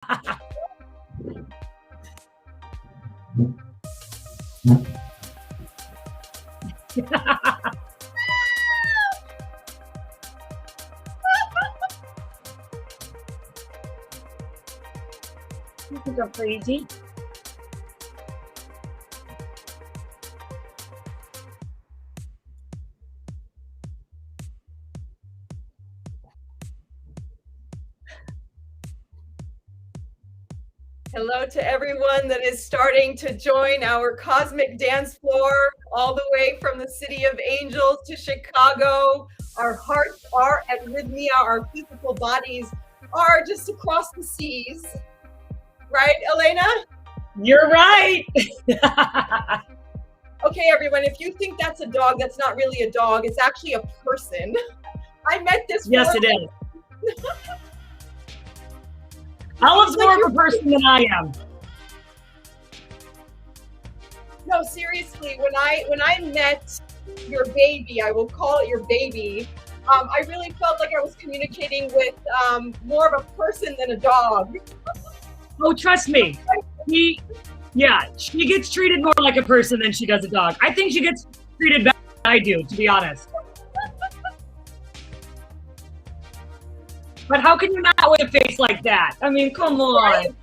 You can go crazy. Hello to everyone that is starting to join our cosmic dance floor, all the way from the city of angels to Chicago. Our hearts are at Rythmia, our physical bodies are just across the seas. Right, Alana? You're right. Okay, everyone, if you think that's a dog, that's not really a dog. It's actually a person. I met this. Yes, it is. Olive's more of a person than I am. No, seriously, when I met your baby, I will call it your baby, I really felt like I was communicating with more of a person than a dog. Oh, trust me. She gets treated more like a person than she does a dog. I think she gets treated better than I do, to be honest. But how can you not with a face like that? I mean, come on.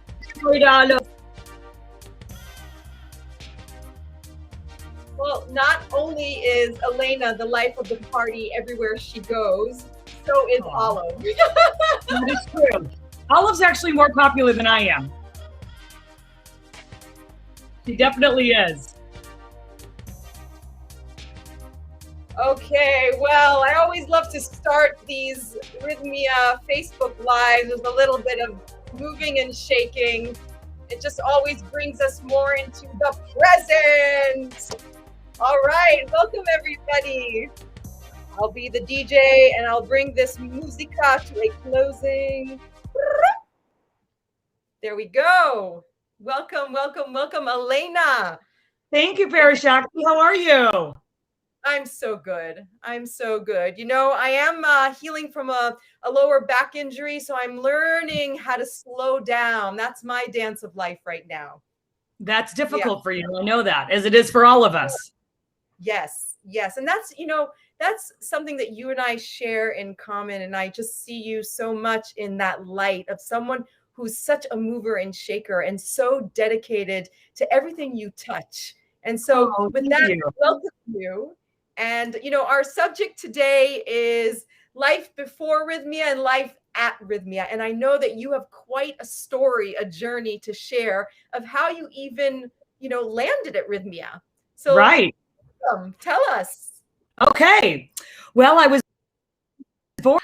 Well, not only is Alana the life of the party everywhere she goes, so is Olive. That is true. Olive's actually more popular than I am. She definitely is. Okay, well, I always love to start these Rythmia Facebook Lives with a little bit of moving and shaking. It just always brings us more into the present. All right, welcome everybody. I'll be the DJ and I'll bring this musica to a closing. There we go. Welcome, welcome, welcome, Alana. Thank you, Parashakti. How are you? I'm so good. I'm so good. You know, I am healing from a lower back injury, so I'm learning how to slow down. That's my dance of life right now. That's difficult for you. I know that, as it is for all of us. Yes, yes. And that's, you know, that's something that you and I share in common. And I just see you so much in that light of someone who's such a mover and shaker and so dedicated to everything you touch. And so with that, welcome you. And, you know, our subject today is life before Rythmia and life at Rythmia. And I know that you have quite a story, a journey to share of how you even, you know, landed at Rythmia. So right. Tell us. Okay. Well, I was born.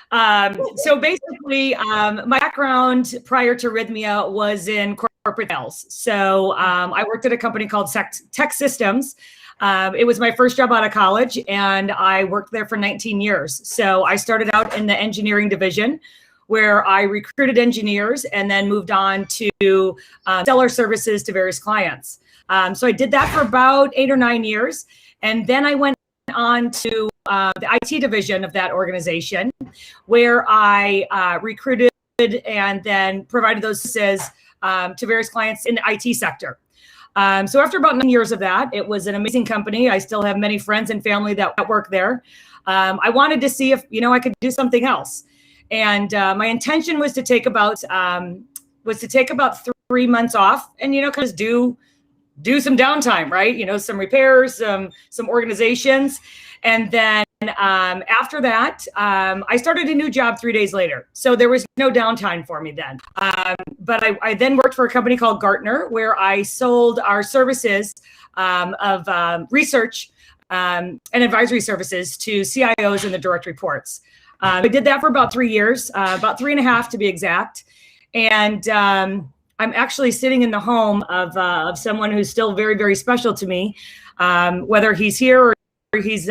So basically, my background prior to Rythmia was in corporate sales. So I worked at a company called Tech Systems. It was my first job out of college, and I worked there for 19 years. So I started out in the engineering division, where I recruited engineers and then moved on to sell our services to various clients. So I did that for about 8 or 9 years. And then I went on to the IT division of that organization, where I recruited and then provided those services to various clients in the IT sector. So after about 9 years of that, it was an amazing company. I still have many friends and family that work there. I wanted to see if, you know, I could do something else. And my intention was to take about 3 months off and, you know, kind of do some downtime, right? You know, some repairs, some organizations. And then after that, I started a new job 3 days later. So there was no downtime for me then. But I then worked for a company called Gartner, where I sold our services of research and advisory services to CIOs and the direct reports. I did that for about 3 years, about 3.5 to be exact. And I'm actually sitting in the home of someone who's still very, very special to me, whether he's here or he's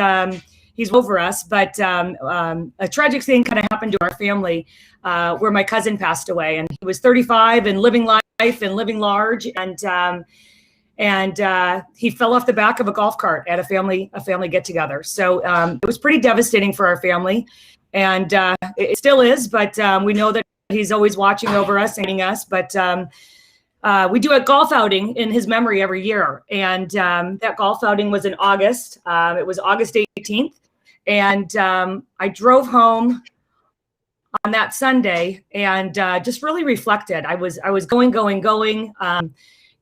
over us. But a tragic thing kind of happened to our family where my cousin passed away, and he was 35 and living life and living large. And he fell off the back of a golf cart at a family get together. So it was pretty devastating for our family, and it still is. But we know that he's always watching over us, seeing us. But we do a golf outing in his memory every year. And that golf outing was in August. It was August 18th. And I drove home on that Sunday and just really reflected. I was going.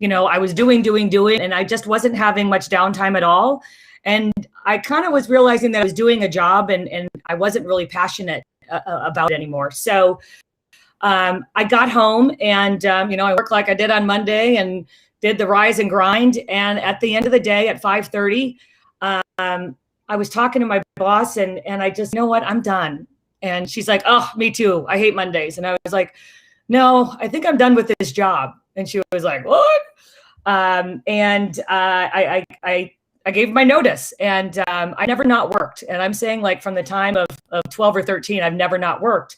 You know, I was doing, and I just wasn't having much downtime at all. And I kind of was realizing that I was doing a job and I wasn't really passionate about it anymore. So I got home and, you know, I worked like I did on Monday and did the rise and grind. And at the end of the day at 5:30, I was talking to my boss and I just, you know what, I'm done. And she's like, oh, me too. I hate Mondays. And I was like, no, I think I'm done with this job. And she was like, what? I gave my notice and I never not worked. And I'm saying like from the time of 12 or 13, I've never not worked.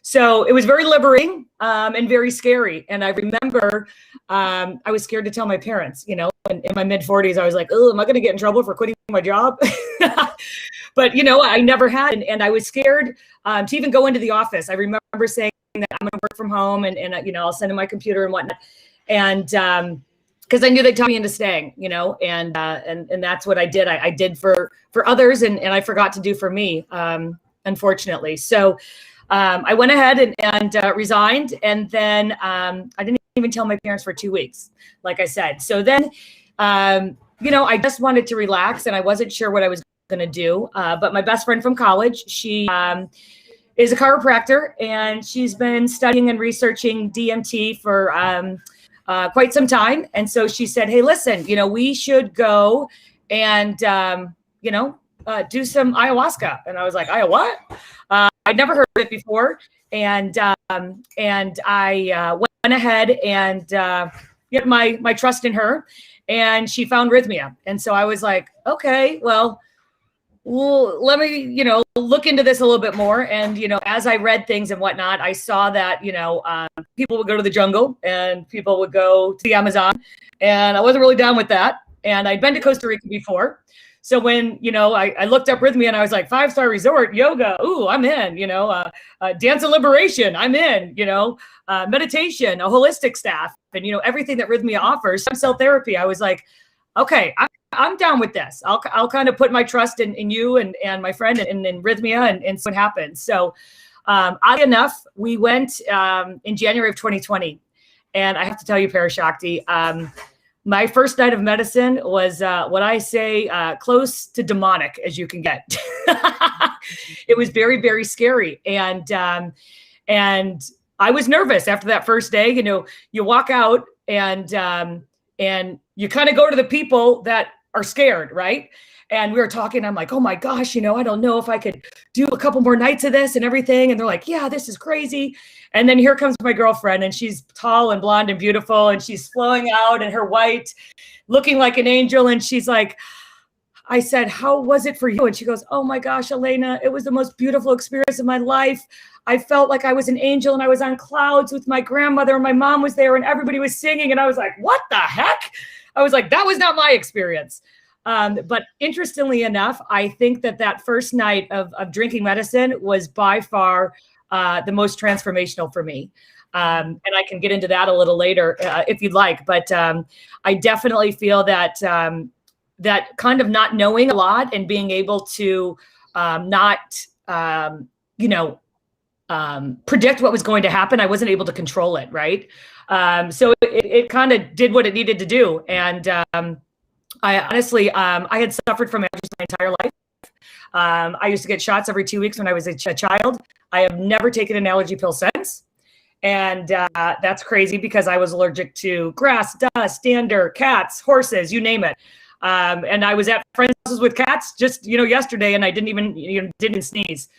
So it was very liberating and very scary. And I remember I was scared to tell my parents, you know, in my mid 40s, I was like, oh, am I going to get in trouble for quitting my job? But, you know, I never had. And I was scared to even go into the office. I remember saying that I'm going to work from home and you know, I'll send in my computer and whatnot. And because I knew they'd talk me into staying, you know, and that's what I did. I did for others and I forgot to do for me, unfortunately. So I went ahead and resigned. And then I didn't even tell my parents for 2 weeks, like I said. So then, you know, I just wanted to relax and I wasn't sure what I was going to do. But my best friend from college, she is a chiropractor and she's been studying and researching DMT for quite some time. And so she said, hey, listen, you know, we should go and, you know, do some ayahuasca. And I was like, what? I'd never heard of it before. And I went ahead and get my trust in her and she found rythmia. And so I was like, okay, well, let me, you know, look into this a little bit more. And, you know, as I read things and whatnot, I saw that, you know, people would go to the jungle and people would go to the Amazon. And I wasn't really down with that. And I'd been to Costa Rica before. So when, you know, I looked up rythmia and I was like, 5-star resort, yoga, ooh, I'm in, you know, dance and liberation, I'm in, you know, meditation, a holistic staff, and, you know, everything that rythmia offers, stem cell therapy. I was like, okay, I'm down with this. I'll kind of put my trust in you and my friend and in rythmia and see what happens. So oddly enough, we went in January of 2020. And I have to tell you, Parashakti, my first night of medicine was what I say close to demonic as you can get. It was very, very scary. And I was nervous after that first day. You know, you walk out and you kind of go to the people that are scared, right? And we were talking, I'm like, oh my gosh, you know, I don't know if I could do a couple more nights of this and everything. And they're like, yeah, this is crazy. And then here comes my girlfriend and she's tall and blonde and beautiful and she's flowing out in her white, looking like an angel. And she's like, I said, how was it for you? And she goes, oh my gosh, Alana, it was the most beautiful experience of my life. I felt like I was an angel and I was on clouds with my grandmother and my mom was there and everybody was singing. And I was like, what the heck? I was like, that was not my experience. But interestingly enough, I think that first night of drinking medicine was by far the most transformational for me. And I can get into that a little later if you'd like. But I definitely feel that that kind of not knowing a lot and being able to not, you know, predict what was going to happen. I wasn't able to control it. Right. So it kind of did what it needed to do. And I honestly, I had suffered from allergies my entire life. I used to get shots every 2 weeks when I was a child. I have never taken an allergy pill since. And that's crazy because I was allergic to grass, dust, dander, cats, horses, you name it. And I was at friends' houses with cats just, you know, yesterday, and I didn't sneeze.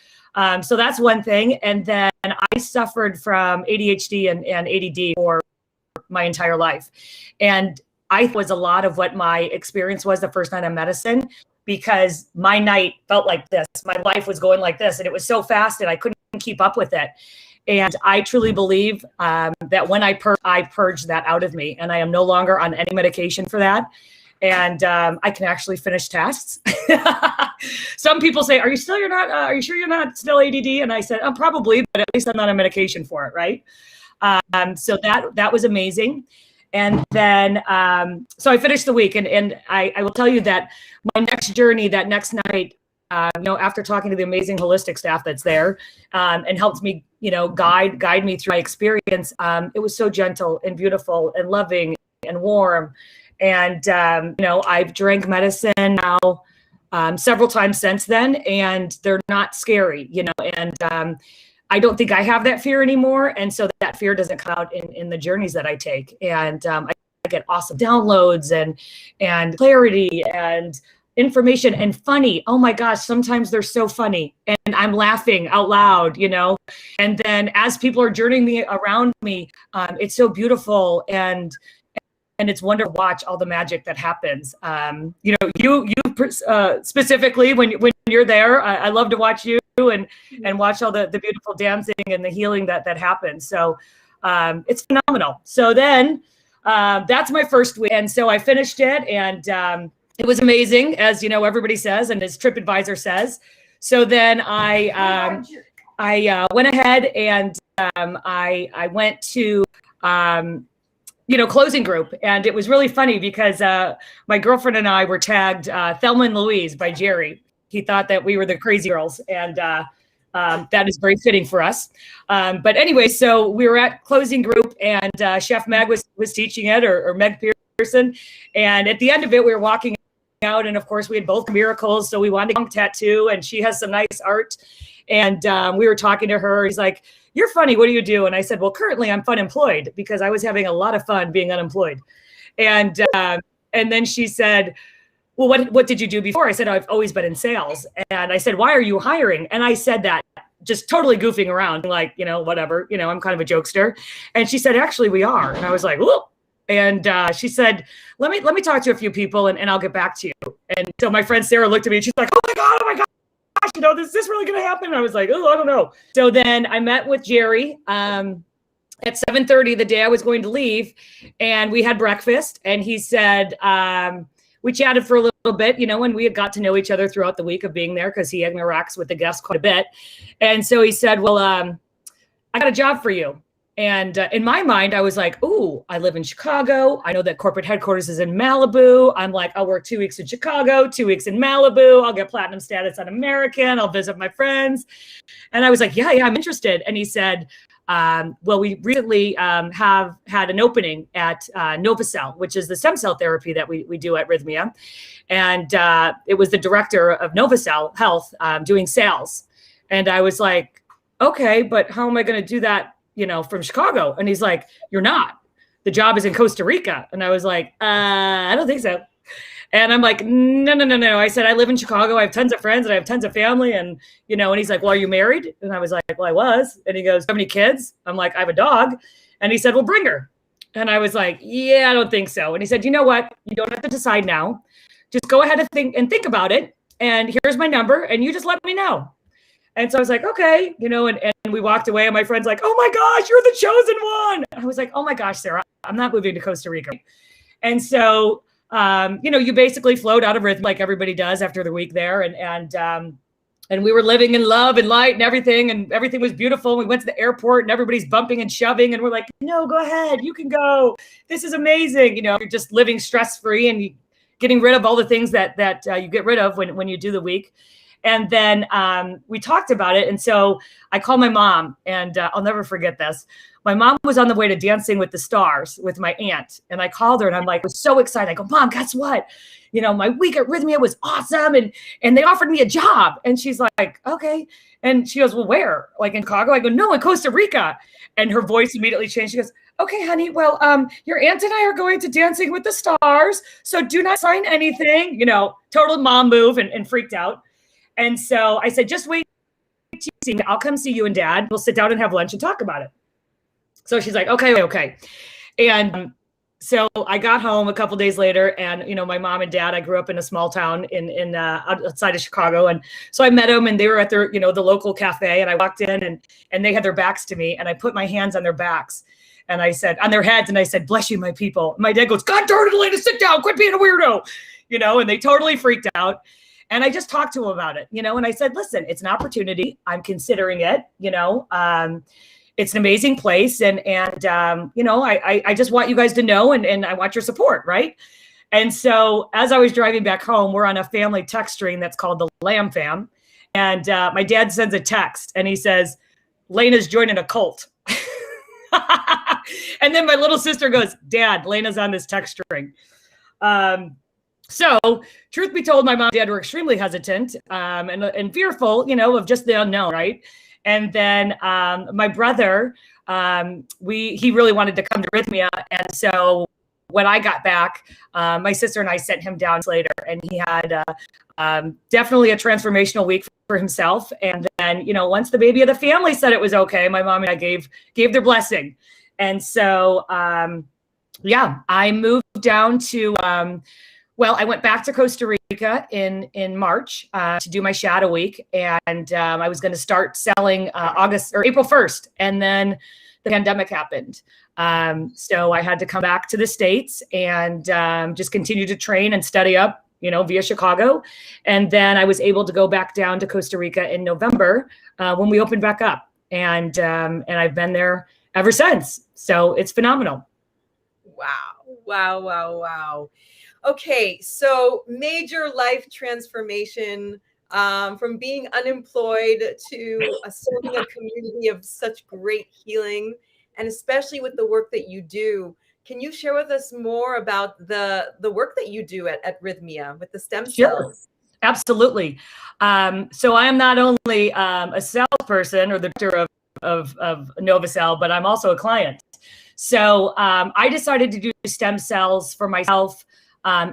So that's one thing. And then I suffered from ADHD and ADD for my entire life. And I was a lot of what my experience was the first night of medicine, because my night felt like this. My life was going like this, and it was so fast and I couldn't keep up with it. And I truly believe that when I purged that out of me, and I am no longer on any medication for that. and I can actually finish tasks. Some people say, are you sure you're not still ADD? And I said, probably, but at least I'm not on medication for it, right? So that was amazing. And then, so I finished the week, and I will tell you that my next journey, that next night, after talking to the amazing holistic staff that's there, and helped me, guide me through my experience, it was so gentle and beautiful and loving and warm. And, I've drank medicine now several times since then, and they're not scary, and I don't think I have that fear anymore. And so that fear doesn't come out in the journeys that I take. And I get awesome downloads and clarity and information and funny. Oh my gosh, sometimes they're so funny and I'm laughing out loud, and then as people are journeying around me, it's so beautiful and it's wonderful to watch all the magic that happens. You specifically when you're there, I love to watch you and watch all the beautiful dancing and the healing that happens. So it's phenomenal. So then that's my first week. And so I finished it, and it was amazing, as everybody says, and as TripAdvisor says. So then I went ahead and I went to closing group, and it was really funny because my girlfriend and I were tagged Thelma and Louise by Jerry. He thought that we were the crazy girls, and that is very fitting for us. But anyway, so we were at closing group, and Chef Meg was teaching it, or Meg Pearson. And at the end of it, we were walking out, and of course we had both miracles, so we wanted a tattoo, and she has some nice art. And we were talking to her. He's like, "You're funny. What do you do?" And I said, "Well, currently I'm fun employed," because I was having a lot of fun being unemployed. And then she said, "Well, what did you do before?" I said, "I've always been in sales." And I said, "Why are you hiring?" And I said that just totally goofing around, like, whatever, I'm kind of a jokester. And she said, "Actually, we are." And I was like, "Whoa." And she said, let me talk to a few people and I'll get back to you. And so my friend Sarah looked at me and she's like, oh my gosh, is this really going to happen? And I was like, oh, I don't know. So then I met with Jerry at 7:30 the day I was going to leave, and we had breakfast, and he said, we chatted for a little bit, and we had got to know each other throughout the week of being there, because he interacts with the guests quite a bit. And so he said, well, I got a job for you. And in my mind, I was like, ooh, I live in Chicago. I know that corporate headquarters is in Malibu. I'm like, I'll work 2 weeks in Chicago, 2 weeks in Malibu. I'll get platinum status on American. I'll visit my friends. And I was like, yeah, I'm interested. And he said, well, we recently have had an opening at Novacell, which is the stem cell therapy that we do at Rythmia. And it was the director of Novacell Health doing sales. And I was like, okay, but how am I going to do that, from Chicago? And he's like, you're not. The job is in Costa Rica. And I was like, I don't think so. And I'm like, no. I said, I live in Chicago. I have tons of friends and I have tons of family. And, and he's like, well, are you married? And I was like, well, I was. And he goes, how many kids? I'm like, I have a dog. And he said, well, bring her. And I was like, yeah, I don't think so. And he said, you know what? You don't have to decide now. Just go ahead and think about it. And here's my number. And you just let me know. And so I was like, okay, and we walked away, and my friend's like, oh my gosh, you're the chosen one. And I was like, oh my gosh, Sarah, I'm not moving to Costa Rica. And so, you basically float out of rhythm like everybody does after the week there. And we were living in love and light and everything was beautiful. We went to the airport and everybody's bumping and shoving. And we're like, no, go ahead. You can go. This is amazing. You're just living stress-free and getting rid of all the things that you get rid of when you do the week. And then we talked about it. And so I called my mom, and I'll never forget this. My mom was on the way to Dancing with the Stars with my aunt. And I called her, and I'm like, I was so excited. I go, Mom, guess what? My week at Rythmia was awesome. And they offered me a job. And she's like, okay. And she goes, well, where? Like in Chicago? I go, no, in Costa Rica. And her voice immediately changed. She goes, okay, honey, well, your aunt and I are going to Dancing with the Stars. So do not sign anything, total mom move, and freaked out. And so I said, just wait. I'll come see you and Dad. We'll sit down and have lunch and talk about it. So she's like, okay. And so I got home a couple days later, and, my mom and dad, I grew up in a small town in outside of Chicago. And so I met them, and they were at their, the local cafe, and I walked in, and they had their backs to me, and I put my hands on their backs. And I said, on their heads, and I said, bless you, my people. My dad goes, God darn it, Alana, sit down, quit being a weirdo, and they totally freaked out. And I just talked to him about it, and I said, listen, it's an opportunity. I'm considering it, it's an amazing place. And I just want you guys to know, and I want your support, right? And so as I was driving back home, we're on a family text string that's called the Lamb Fam. And my dad sends a text and he says, Lena's joining a cult. And then my little sister goes, Dad, Lena's on this text string. So truth be told, my mom and dad were extremely hesitant and fearful, of just the unknown, right? And then my brother, he really wanted to come to Rythmia. And so when I got back, my sister and I sent him down later, and he had definitely a transformational week for himself. And then, once the baby of the family said it was okay, my mom and I gave their blessing. And so, I moved down to, I went back to Costa Rica in March to do my shadow week. And I was going to start selling April 1st. And then the pandemic happened. So I had to come back to the States and just continue to train and study up, via Chicago. And then I was able to go back down to Costa Rica in November when we opened back up. And I've been there ever since. So it's phenomenal. Wow. Okay, so major life transformation from being unemployed to serving a community of such great healing, and especially with the work that you do. Can you share with us more about the work that you do at Rythmia with the stem cells? Sure. Absolutely. So I am not only a salesperson or the director of Novacell, but I'm also a client. So I decided to do stem cells for myself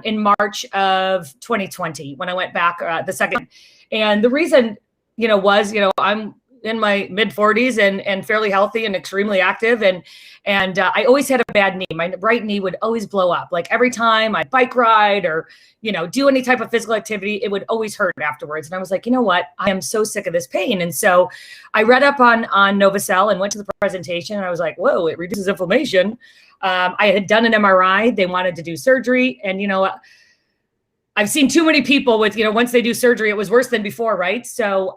in March of 2020 when I went back the second. And the reason, was, I'm in my mid 40s and fairly healthy and extremely active. And I always had a bad knee. My right knee would always blow up. Like every time I bike ride or, do any type of physical activity, it would always hurt afterwards. And I was like, you know what? I am so sick of this pain. And so I read up on Novacell and went to the presentation, and I was like, whoa, it reduces inflammation. I had done an MRI. They wanted to do surgery. And, I've seen too many people with, once they do surgery, it was worse than before, right? So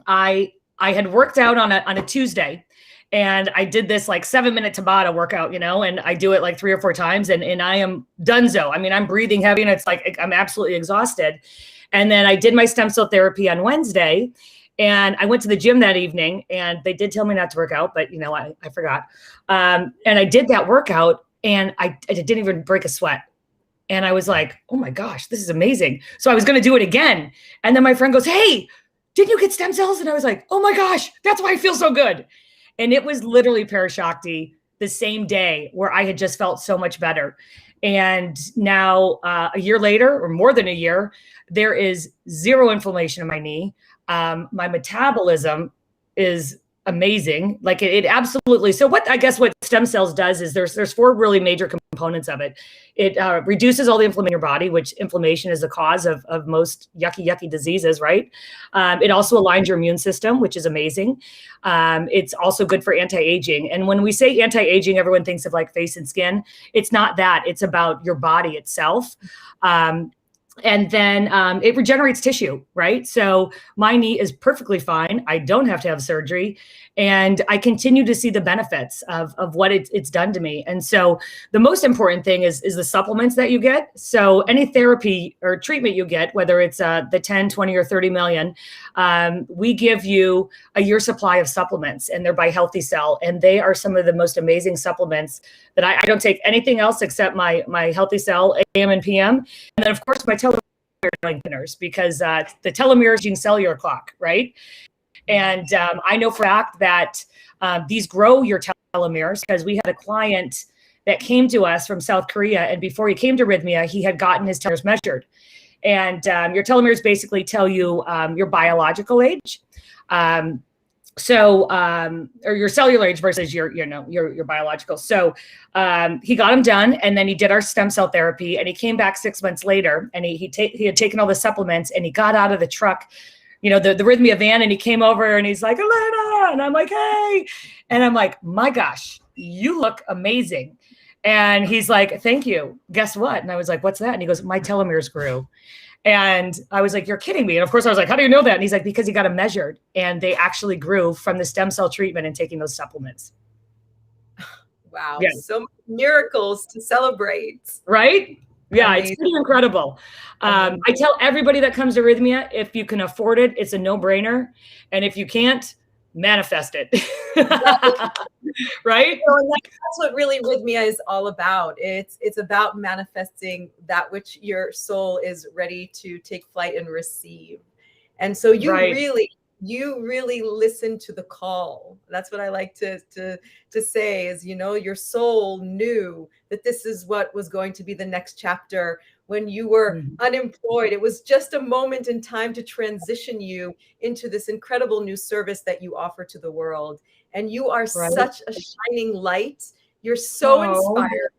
I had worked out on a Tuesday, and I did this like 7-minute Tabata workout, and I do it like 3 or 4 times, and I am donezo. I mean, I'm breathing heavy, and it's like I'm absolutely exhausted. And then I did my stem cell therapy on Wednesday, and I went to the gym that evening, and they did tell me not to work out, but I forgot. And I did that workout, and I didn't even break a sweat. And I was like, oh my gosh, this is amazing. So I was going to do it again. And then my friend goes, hey, didn't you get stem cells? And I was like, oh my gosh, that's why I feel so good. And it was literally Parashakti the same day where I had just felt so much better. And now a year later, or more than a year, there is zero inflammation in my knee. My metabolism is amazing. Like it absolutely. So what stem cells does is there's 4 really major components of it. It reduces all the inflammation in your body, which inflammation is the cause of most yucky diseases, right? It also aligns your immune system, which is amazing. It's also good for anti-aging. And when we say anti-aging, everyone thinks of like face and skin. It's not that. It's about your body itself. And then it regenerates tissue, right? So my knee is perfectly fine. I don't have to have surgery. And I continue to see the benefits of what it's done to me. And so the most important thing is the supplements that you get. So any therapy or treatment you get, whether it's the 10, 20, or 30 million, we give you a year supply of supplements, and they're by Healthy Cell. And they are some of the most amazing supplements that I don't take anything else except my Healthy Cell AM and PM. And then of course my telomere lengtheners, because the telomere is your cellular clock, right? And I know for a fact that these grow your telomeres, because we had a client that came to us from South Korea, and before he came to Rythmia, he had gotten his telomeres measured. And your telomeres basically tell you your biological age. Or your cellular age versus your biological. So he got him done, and then he did our stem cell therapy, and he came back 6 months later, and he had taken all the supplements, and he got out of the truck the Rythmia van, and he came over and he's like, Alana, and I'm like, hey, and I'm like, my gosh, you look amazing. And he's like, thank you. Guess what? And I was like, what's that? And he goes, my telomeres grew. And I was like, you're kidding me. And of course I was like, how do you know that? And he's like, because he got them measured and they actually grew from the stem cell treatment and taking those supplements. Wow. Yeah. So many miracles to celebrate. Right? Yeah, amazing. It's pretty incredible. I tell everybody that comes to Rythmia, if you can afford it, it's a no-brainer. And if you can't, manifest it. Right? That's what really Rythmia is all about. It's about manifesting that which your soul is ready to take flight and receive. And so you really listen to the call. That's what I like to say is, your soul knew that this is what was going to be the next chapter. When you were unemployed, it was just a moment in time to transition you into this incredible new service that you offer to the world. And you are such a shining light. You're so inspired.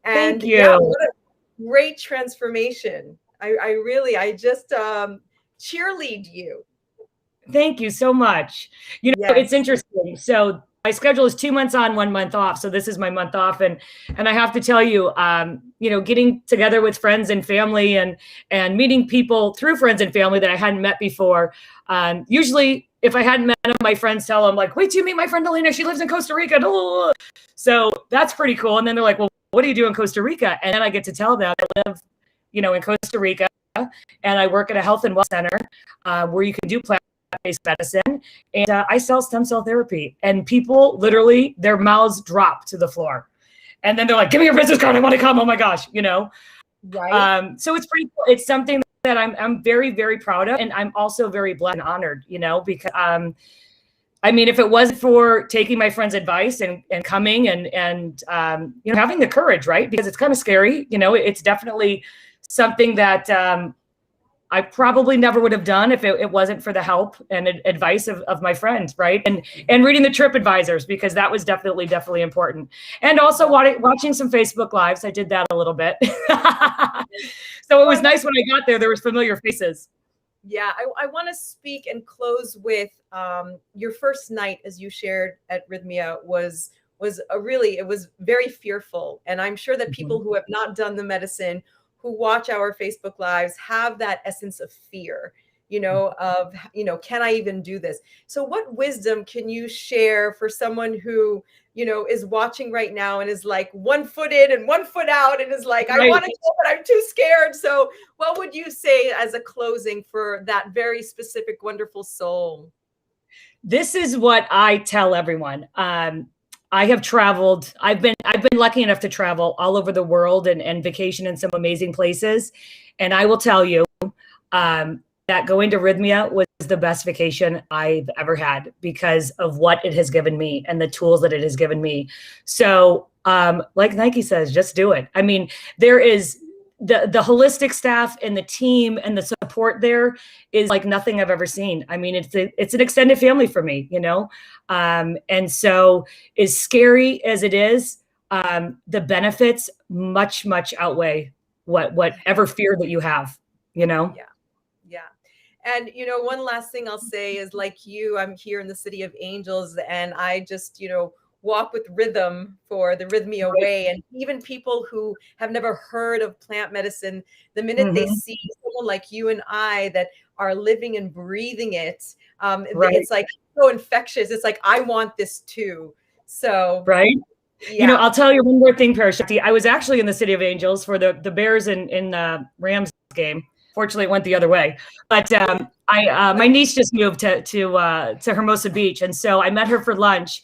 And thank you. What a great transformation. I just cheerlead you. Thank you so much. It's interesting. So my schedule is 2 months on, 1 month off. So this is my month off. And I have to tell you, getting together with friends and family and meeting people through friends and family that I hadn't met before. Usually if I hadn't met them, my friends tell them like, wait till you meet my friend Alana. She lives in Costa Rica. So that's pretty cool. And then they're like, well, what do you do in Costa Rica? And then I get to tell them I live, in Costa Rica, and I work at a health and wellness center where you can do plant-based medicine, and I sell stem cell therapy, and people literally their mouths drop to the floor, and then they're like, give me your business card, I want to come. Oh my gosh, right. So it's pretty cool. It's something that I'm very, very proud of, and I'm also very blessed and honored, because if it wasn't for taking my friend's advice and coming and having the courage, right, because it's kind of scary, it's definitely something that I probably never would have done if it wasn't for the help and advice of my friends, right? And reading the trip advisors, because that was definitely important. And also watching some Facebook Lives. I did that a little bit. So it was nice when I got there was familiar faces. Yeah, I want to speak and close with your first night, as you shared at Rythmia, was very fearful. And I'm sure that people who have not done the medicine, who watch our Facebook Lives, have that essence of fear, can I even do this? So what wisdom can you share for someone who, is watching right now and is like 1 foot in and 1 foot out and is like, I want to go, but I'm too scared. So what would you say as a closing for that very specific, wonderful soul? This is what I tell everyone. I have traveled. I've been lucky enough to travel all over the world and vacation in some amazing places. And I will tell you that going to Rythmia was the best vacation I've ever had because of what it has given me and the tools that it has given me. So like Nike says, just do it. There is the holistic staff and the team and the support there is like nothing I've ever seen. It's an extended family for me, and so as scary as it is, the benefits much outweigh whatever fear that you have, Yeah. And, one last thing I'll say is, like you, I'm here in the City of Angels, and I just, walk with rhythm for the Rythmia way. And even people who have never heard of plant medicine, the minute they see someone like you and I that are living and breathing it, it's like so infectious. It's like, I want this too. So, yeah. I'll tell you one more thing, Parashakti. I was actually in the City of Angels for the Bears in the Rams game. Fortunately, it went the other way. But my niece just moved to Hermosa Beach, and so I met her for lunch.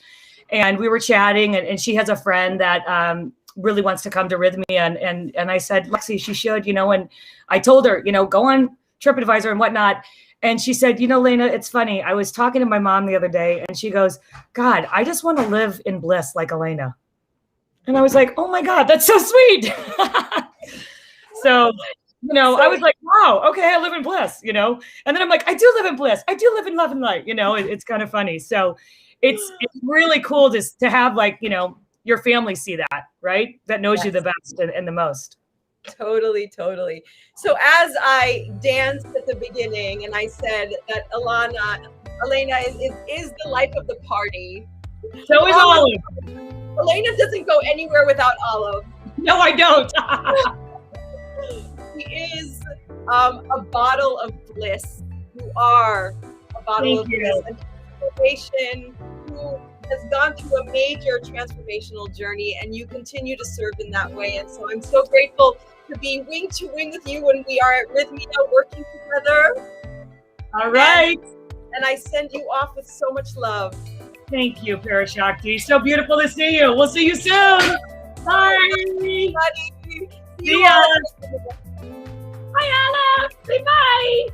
And we were chatting, and she has a friend that really wants to come to Rythmia. And I said, Lexi, she should, and I told her, go on TripAdvisor and whatnot. And she said, Lena, it's funny. I was talking to my mom the other day, and she goes, God, I just want to live in bliss like Alana. And I was like, oh my God, that's so sweet. So, I was like, wow, okay, I live in bliss, And then I'm like, I do live in bliss. I do live in love and light, it's kind of funny. So it's really cool to have your family see that, right? That knows you the best and the most. Totally, totally. So as I danced at the beginning and I said that Elena is the life of the party. So is Olive. Elena doesn't go anywhere without Olive. No, I don't. She is a bottle of bliss. You are a bottle Thank of you. bliss. An inspiration who has gone through a major transformational journey, and you continue to serve in that way. And so I'm so grateful to be wing to wing with you when we are at Rythmia working together. All right. And I send you off with so much love. Thank you, Parashakti. So beautiful to see you. We'll see you soon. Bye. Everybody. See ya. Bye, Anna. Say bye.